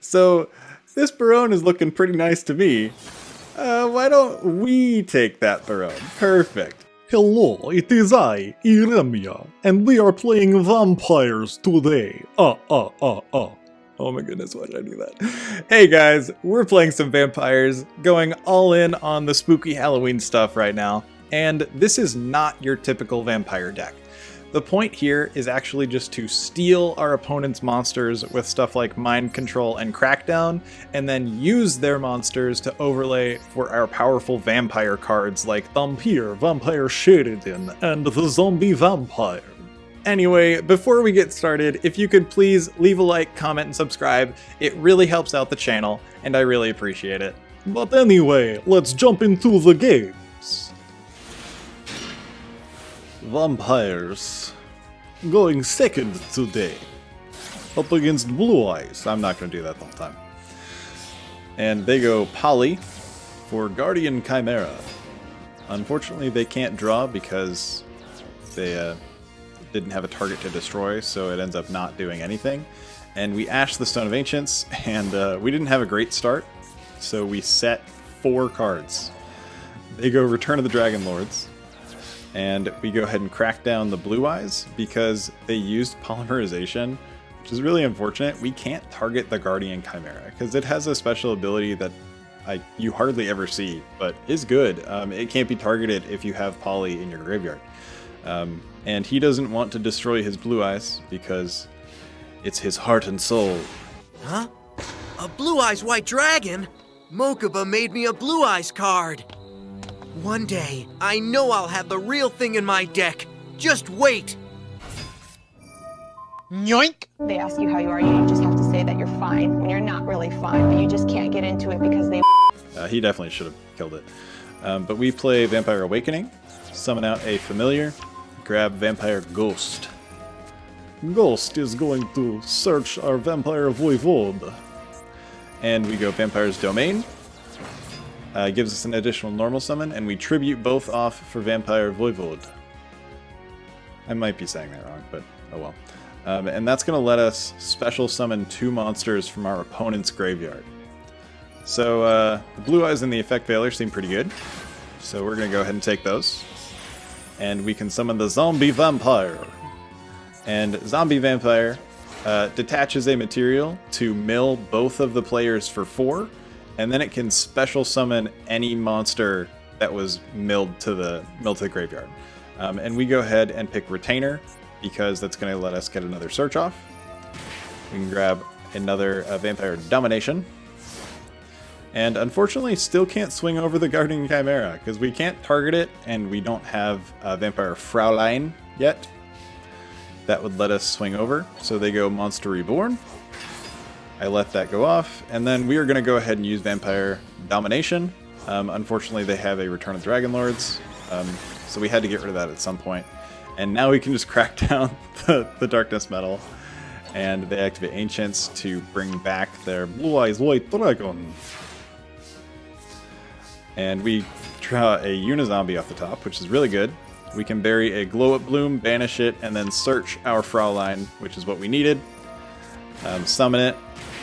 So this Baronne is looking pretty nice to me. Why don't we take that Baronne? Perfect. Hello, it is I, Iremia, and we are playing vampires today. Oh my goodness, why did I do that? Hey guys, we're playing some vampires, going all in on the spooky Halloween stuff right now, and this is not your typical vampire deck. The point here is actually just to steal our opponent's monsters with stuff like Mind Control and Crackdown, and then use their monsters to overlay for our powerful vampire cards like Dhampir, Vampire Sheridan, and the Zombie Vampire. Anyway, before we get started, if you could please leave a like, comment, and subscribe. It really helps out the channel, and I really appreciate it. But anyway, let's jump into the games. Vampires. Going second today. Up against Blue Eyes. I'm not going to do that the whole time. And they go Poly for Guardian Chimera. Unfortunately, they can't draw because they didn't have a target to destroy, so it ends up not doing anything. And we Ash the Stone of Ancients, and we didn't have a great start, so we set 4 cards. They go Return of the Dragon Lords, and we go ahead and crack down the Blue Eyes because they used Polymerization, which is really unfortunate. We can't target the Guardian Chimera because it has a special ability that you hardly ever see, but is good. It can't be targeted if you have Poly in your graveyard. And he doesn't want to destroy his Blue Eyes because it's his heart and soul. Huh? A Blue Eyes White Dragon? Mokuba made me a Blue Eyes card. One day, I know I'll have the real thing in my deck. Just wait! Yoink! They ask you how you are, you just have to say that you're fine when you're not really fine, but you just can't get into it because they... He definitely should have killed it. But we play Vampire Awakening, summon out a familiar, grab Vampire Ghost. Ghost is going to search our Vampire Voivode. And we go Vampire's Domain. Gives us an additional normal summon, and we tribute both off for Vampire Voivode. I might be saying that wrong, but oh well. And that's going to let us special summon 2 monsters from our opponent's graveyard. So the Blue Eyes and the Effect Veiler seem pretty good. So we're going to go ahead and take those. And we can summon the Zombie Vampire. And Zombie Vampire detaches a material to mill both of the players for 4, and then it can special summon any monster that was milled to the graveyard. And we go ahead and pick Retainer, because that's going to let us get another search off. We can grab another Vampire Domination. And unfortunately, still can't swing over the Guardian Chimera, because we can't target it, and we don't have Vampire Fraulein yet. That would let us swing over, so they go Monster Reborn. I let that go off, and then we are going to go ahead and use Vampire Domination. Unfortunately, they have a Return of the Dragon Lords, so we had to get rid of that at some point. And now we can just crack down the Darkness Metal, and they activate Ancients to bring back their Blue Eyes White Dragon. And we draw a Uni-Zombie off the top, which is really good. We can bury a Glow Up Bloom, banish it, and then search our Fraulein, which is what we needed. Summon it,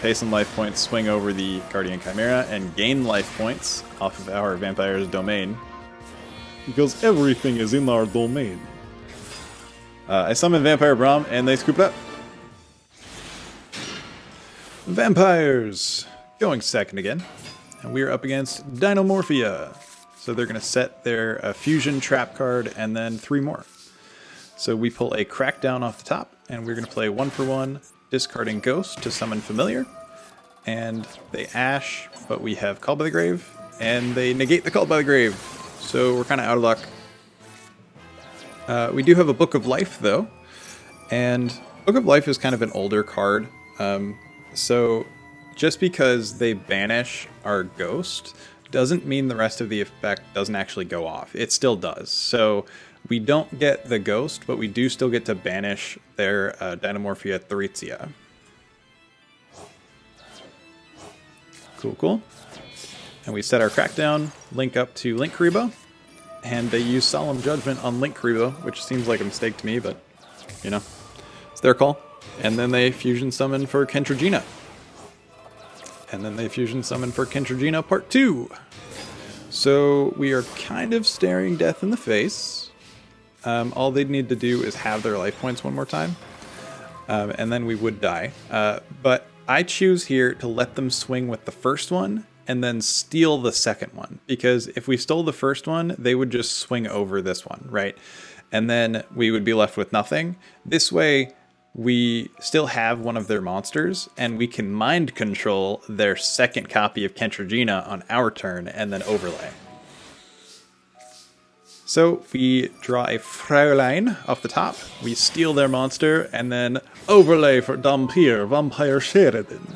pay some life points, swing over the Guardian Chimera, and gain life points off of our Vampire's Domain. Because everything is in our domain. I summon Vampire Bram, and they scoop it up. Vampires! Going second again. And we are up against Dinomorphia. So they're going to set their Fusion Trap card and then 3 more. So we pull a Crackdown off the top, and we're going to play 1-for-1, discarding Ghost to summon Familiar. And they Ash, but we have Call by the Grave, and they negate the Call by the Grave. So we're kind of out of luck. We do have a Book of Life, though. And Book of Life is kind of an older card. So just because they banish our Ghost doesn't mean the rest of the effect doesn't actually go off. It still does. So we don't get the Ghost, but we do still get to banish their Dinomorphia Theritia. Cool. And we set our Crackdown, link up to Linkuriboh, and they use Solemn Judgment on Linkuriboh, which seems like a mistake to me, but, you know, it's their call. And then they Fusion Summon for Kentragina. And then they fusion summon for Kentrigina Part 2. So we are kind of staring death in the face. All they'd need to do is have their life points one more time. And then we would die. But I choose here to let them swing with the first one and then steal the second one. Because if we stole the first one, they would just swing over this one, right? And then we would be left with nothing. This way, we still have one of their monsters, and we can mind control their second copy of Kentrigina on our turn and then overlay. So we draw a Fraulein off the top, we steal their monster, and then overlay for Dhampir, Vampire Sheridan.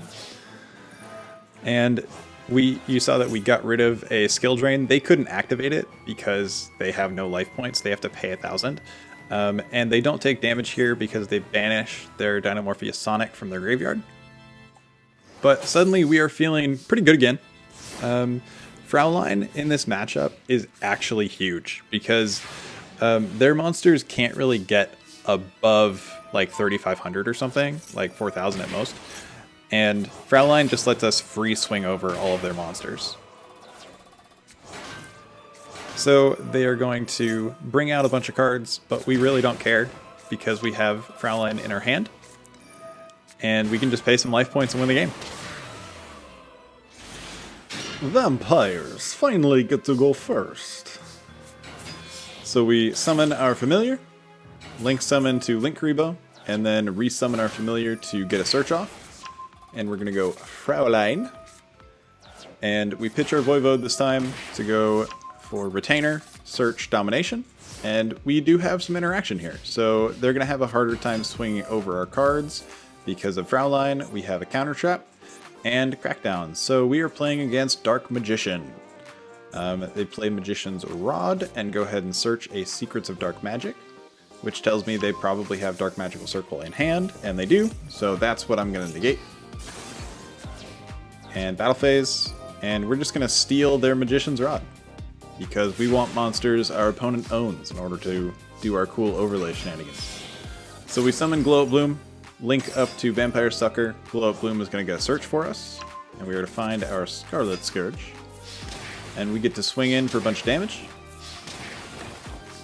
And you saw that we got rid of a skill drain. They couldn't activate it because they have no life points. They have to pay 1,000. And they don't take damage here because they banish their Dinomorphia Sonic from their graveyard. But suddenly we are feeling pretty good again. Fraulein in this matchup is actually huge because their monsters can't really get above like 3,500 or something, like 4,000 at most. And Fraulein just lets us free swing over all of their monsters. So they are going to bring out a bunch of cards, but we really don't care because we have Fraulein in our hand. And we can just pay some life points and win the game. Vampires finally get to go first. So we summon our familiar, link summon to Linkuriboh, and then resummon our familiar to get a search off. And we're going to go Fraulein. And we pitch our Voivode this time to go for Retainer, Search, Domination. And we do have some interaction here. So they're going to have a harder time swinging over our cards. Because of Fraulein, we have a counter trap and Crackdown. So we are playing against Dark Magician. They play Magician's Rod and go ahead and search a Secrets of Dark Magic, which tells me they probably have Dark Magical Circle in hand, and they do. So that's what I'm going to negate. And battle phase, and we're just going to steal their Magician's Rod because we want monsters our opponent owns in order to do our cool overlay shenanigans. So we summon Glow Up Bloom, link up to Vampire Sucker. Glow Up Bloom is going to get a search for us, and we are to find our Scarlet Scourge. And we get to swing in for a bunch of damage.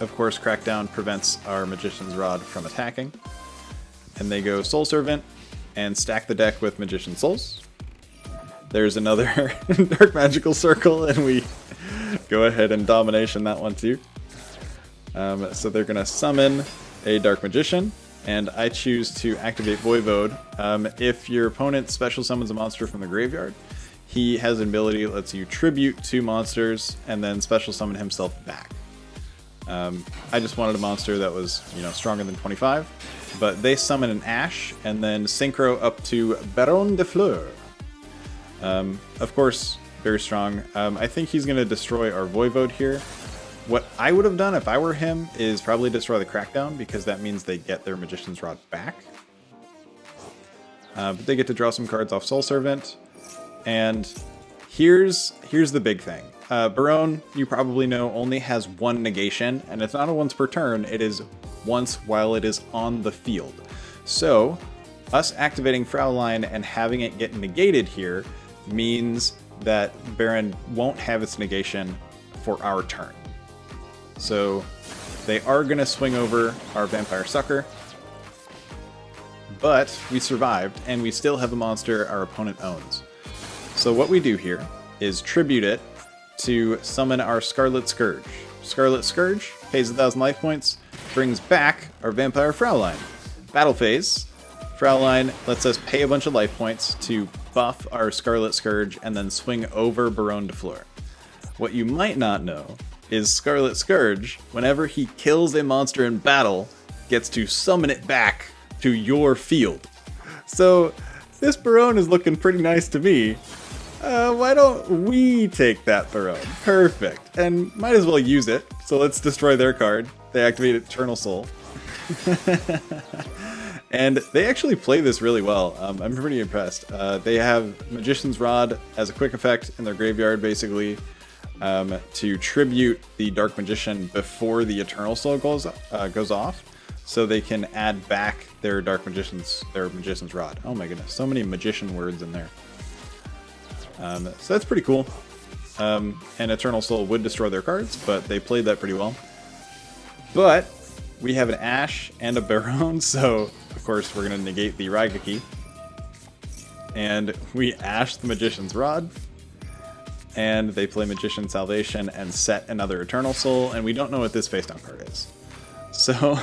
Of course, Crackdown prevents our Magician's Rod from attacking. And they go Soul Servant and stack the deck with Magician Souls. There's another Dark Magical Circle, and we go ahead and Domination that one too. So they're going to summon a Dark Magician, and I choose to activate Voivode. If your opponent special summons a monster from the graveyard, he has an ability that lets you tribute 2 monsters and then special summon himself back. I just wanted a monster that was, stronger than 25, but they summon an Ash and then synchro up to Baronne de Fleur. Of course, very strong. I think he's going to destroy our Voivode here. What I would have done if I were him is probably destroy the Crackdown, because that means they get their Magician's Rod back. But they get to draw some cards off Soul Servant. And here's the big thing. Baronne, you probably know, only has 1 negation, and it's not a once per turn, it is once while it is on the field. So, us activating Fraulein and having it get negated here means that Baron won't have its negation for our turn. So they are going to swing over our Vampire Sucker, but we survived and we still have a monster our opponent owns. So what we do here is tribute it to summon our Scarlet Scourge. Scarlet Scourge pays 1,000 life points, brings back our Vampire Fraulein. Battle phase. Fraulein lets us pay a bunch of life points to buff our Scarlet Scourge and then swing over Baronne de Fleur. What you might not know is Scarlet Scourge, whenever he kills a monster in battle, gets to summon it back to your field. So this Baronne is looking pretty nice to me. Why don't we take that Baronne? Perfect. And might as well use it. So let's destroy their card. They activate Eternal Soul. And they actually play this really well. I'm pretty impressed. They have Magician's Rod as a quick effect in their graveyard, basically, to tribute the Dark Magician before the Eternal Soul goes off, so they can add back their Magician's Rod. Oh my goodness, so many magician words in there. So that's pretty cool. And Eternal Soul would destroy their cards, but they played that pretty well. But we have an Ash and a Baronne, so of course we're going to negate the Raigeki. And we Ash the Magician's Rod. And they play Magician's Salvation and set another Eternal Soul, and we don't know what this face-down card is. So,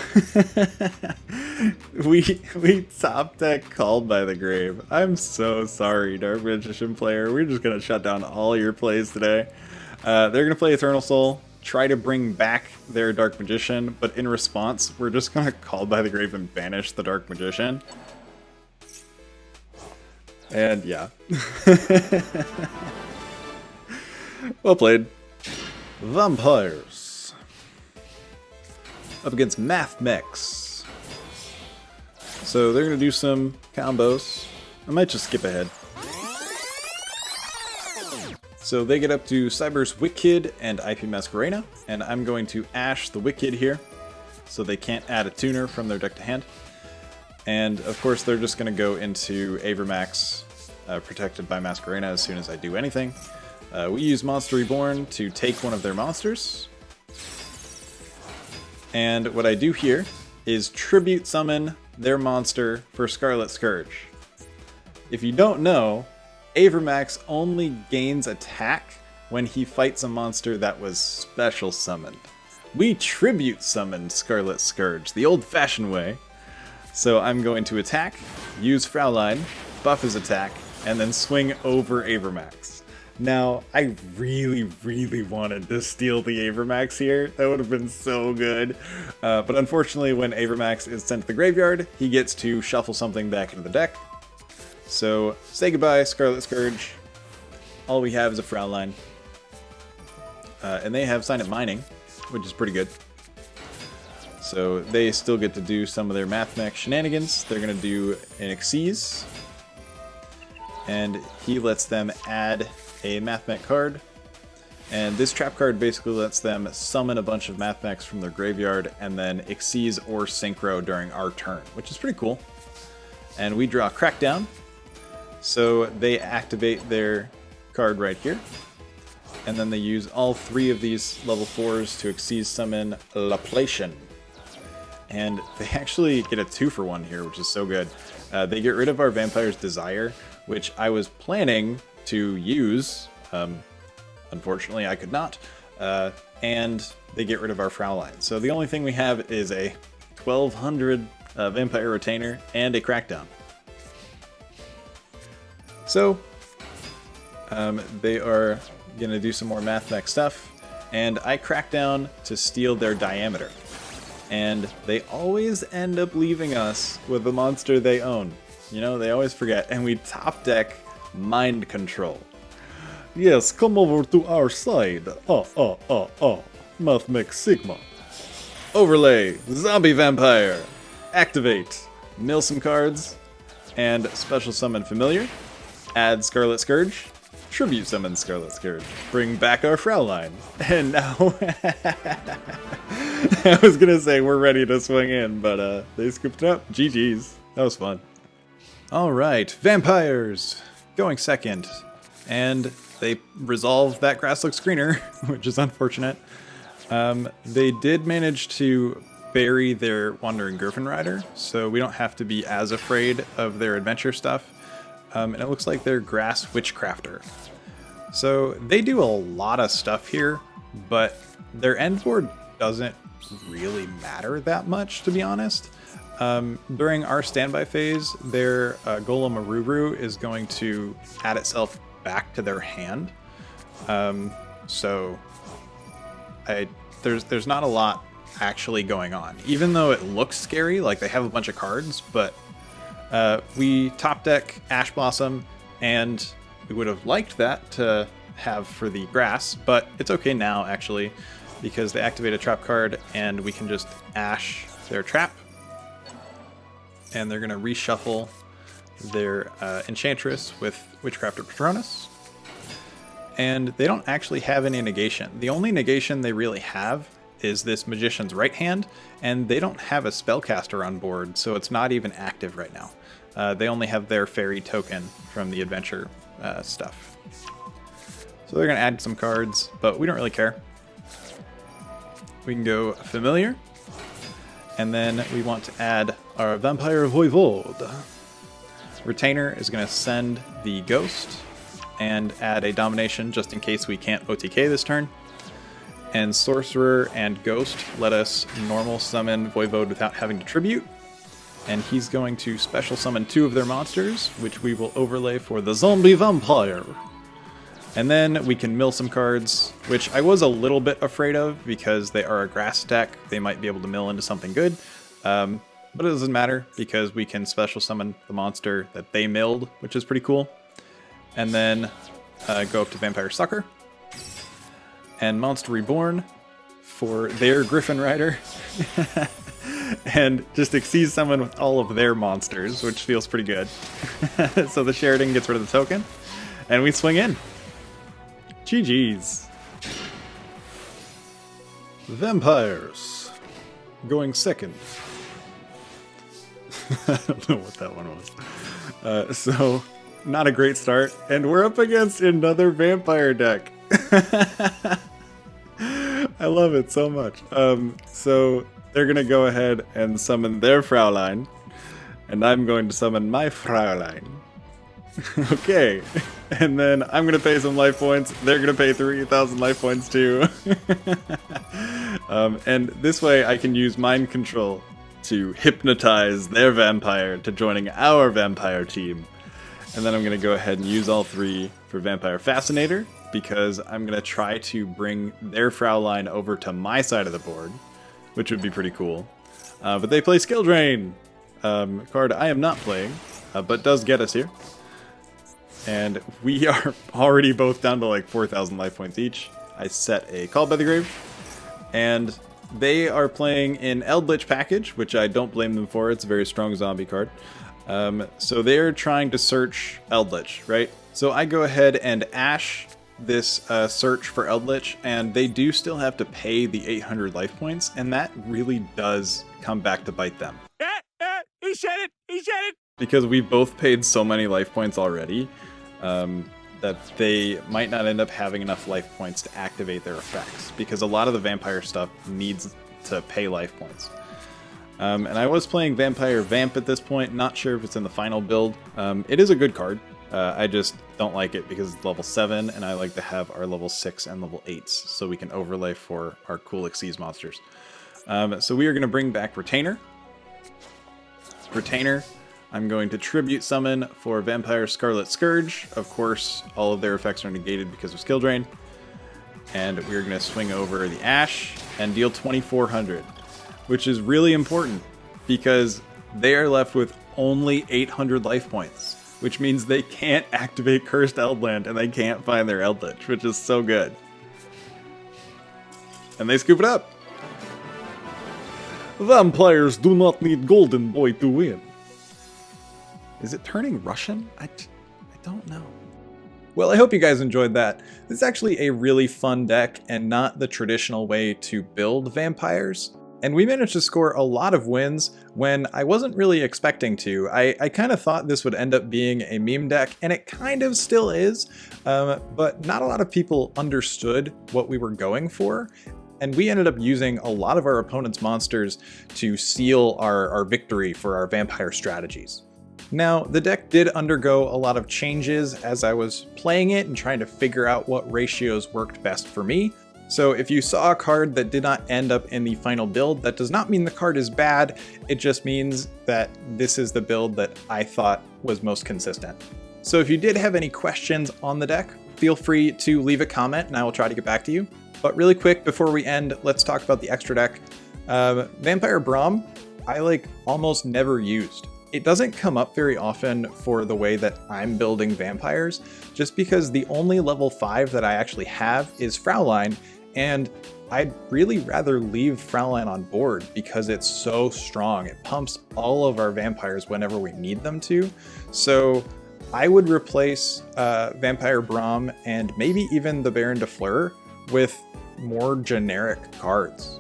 we top deck Called by the Grave. I'm so sorry, Dark Magician player. We're just going to shut down all your plays today. They're going to play Eternal Soul, try to bring back their Dark Magician, but in response, we're just going to Called by the Grave and banish the Dark Magician. And yeah. Well played. Vampires. Up against Mathmech. So they're going to do some combos. I might just skip ahead. So they get up to Cyber's Wicked and IP Maquerena, and I'm going to Ash the Wicked here, so they can't add a tuner from their deck to hand. And of course they're just going to go into Avermax, protected by Maquerena as soon as I do anything. We use Monster Reborn to take one of their monsters. And what I do here is tribute summon their monster for Scarlet Scourge. If you don't know, Avermax only gains attack when he fights a monster that was special summoned. We tribute summoned Scarlet Scourge the old-fashioned way. So I'm going to attack, use Fraulein, buff his attack, and then swing over Avermax. Now, I really, really wanted to steal the Avermax here. That would have been so good. But unfortunately, when Avermax is sent to the graveyard, he gets to shuffle something back into the deck. So, say goodbye, Scarlet Scourge. All we have is a Fraulein. And they have Signet Mining, which is pretty good. So they still get to do some of their Mathmech shenanigans. They're going to do an Xyz. And he lets them add a Mathmech card, and this trap card basically lets them summon a bunch of Mathmechs from their graveyard and then Xyz or Synchro during our turn, which is pretty cool. And we draw Crackdown, so they activate their card right here, and then they use all 3 of these level 4s to Xyz summon Laplacian. And they actually get a 2-for-1 here, which is so good. They get rid of our Vampire's Desire, which I was planning to use. Unfortunately, I could not. And they get rid of our Fraulein. So the only thing we have is a 1200 Vampire Retainer and a Crackdown. So they are going to do some more Mathmech stuff, and I Crackdown to steal their Diameter. And they always end up leaving us with the monster they own. You know, they always forget, and we top deck Mind Control. Yes, come over to our side. Mathmech Sigma. Overlay, Zombie Vampire. Activate, mill some cards, and special summon Familiar. Add Scarlet Scourge. Tribute summon Scarlet Scourge. Bring back our Fraulein. And now... I was gonna say we're ready to swing in, but they scooped it up. GG's. That was fun. Alright, Vampires! Going second. And they resolved that Grasslook Screener, which is unfortunate. They did manage to bury their Wandering Griffin Rider, so we don't have to be as afraid of their adventure stuff. And it looks like they're Grass Witchcrafter. So they do a lot of stuff here, but their end board doesn't really matter that much, to be honest. During our standby phase, their Golem Aruru is going to add itself back to their hand. So there's not a lot actually going on, even though it looks scary, like they have a bunch of cards, but we top deck Ash Blossom, and we would have liked that to have for the grass, but it's okay now actually, because they activate a trap card and we can just Ash their trap, and they're going to reshuffle their Enchantress with Witchcrafter Patronus. And they don't actually have any negation. The only negation they really have is this Magician's Right Hand, and they don't have a Spellcaster on board, so it's not even active right now. They only have their Fairy token from the adventure stuff. So they're going to add some cards, but we don't really care. We can go Familiar, and then we want to add our Vampire Voivode. Retainer is going to send the Ghost and add a Domination just in case we can't OTK this turn. And Sorcerer and Ghost let us normal summon Voivode without having to tribute. And he's going to special summon 2 of their monsters, which we will overlay for the Zombie Vampire. And then we can mill some cards, which I was a little bit afraid of because they are a grass deck. They might be able to mill into something good. But it doesn't matter because we can special summon the monster that they milled, which is pretty cool. And then go up to Vampire Sucker. And Monster Reborn for their Griffin Rider. And just exceed summon with all of their monsters, which feels pretty good. So the Sheridan gets rid of the token. And we swing in. GG's. Vampires. Going second. I don't know what that one was. So, not a great start. And we're up against another vampire deck. I love it so much. So, they're going to go ahead and summon their Fraulein. And I'm going to summon my Fraulein. Okay. And then I'm going to pay some life points. They're going to pay 3,000 life points too. And this way I can use mind control to hypnotize their vampire to joining our vampire team. And then I'm going to go ahead and use all 3 for Vampire Fascinator, because I'm going to try to bring their Fraulein over to my side of the board, which would be pretty cool. But they play Skill Drain, card I am not playing, but does get us here. And we are already both down to like 4,000 life points each. I set a Call by the Grave, and they are playing in Eldritch Package, which I don't blame them for. It's a very strong zombie card. So they're trying to search Eldritch, right? So I go ahead and Ash this search for Eldritch, and they do still have to pay the 800 life points, and that really does come back to bite them. He said it! He said it! Because we've both paid so many life points already, that they might not end up having enough life points to activate their effects, because a lot of the vampire stuff needs to pay life points. And I was playing Vampire Vamp at this point, not sure if it's in the final build. It is a good card. I just don't like it because it's level 7, and I like to have our level 6 and level 8s, so we can overlay for our cool Xyz monsters. So we are going to bring back Retainer. I'm going to Tribute Summon for Vampire Scarlet Scourge. Of course, all of their effects are negated because of Skill Drain. And we're going to swing over the Ash and deal 2,400, which is really important because they are left with only 800 life points, which means they can't activate Cursed Eldland and they can't find their Eldritch, which is so good. And they scoop it up. Vampires do not need Golden Boy to win. Is it turning Russian? I don't know. Well, I hope you guys enjoyed that. This is actually a really fun deck and not the traditional way to build vampires. And we managed to score a lot of wins when I wasn't really expecting to. I kind of thought this would end up being a meme deck, and it kind of still is, but not a lot of people understood what we were going for. And we ended up using a lot of our opponent's monsters to seal our victory for our vampire strategies. Now, the deck did undergo a lot of changes as I was playing it and trying to figure out what ratios worked best for me. So if you saw a card that did not end up in the final build, that does not mean the card is bad. It just means that this is the build that I thought was most consistent. So if you did have any questions on the deck, feel free to leave a comment and I will try to get back to you. But really quick, before we end, let's talk about the extra deck. Vampire Bram, I almost never used. It doesn't come up very often for the way that I'm building vampires, just because the only level 5 that I actually have is Fraulein, and I'd really rather leave Fraulein on board because it's so strong. It pumps all of our vampires whenever we need them to. So I would replace Vampire Bram and maybe even the Baronne de Fleur with more generic cards.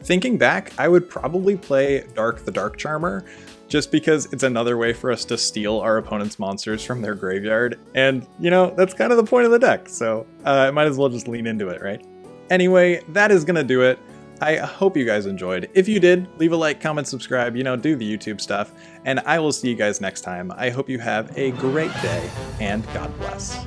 Thinking back, I would probably play Dark the Dark Charmer, just because it's another way for us to steal our opponent's monsters from their graveyard. And, you know, that's kind of the point of the deck, so I might as well just lean into it, right? Anyway, that is gonna do it. I hope you guys enjoyed. If you did, leave a like, comment, subscribe, you know, do the YouTube stuff, and I will see you guys next time. I hope you have a great day, and God bless.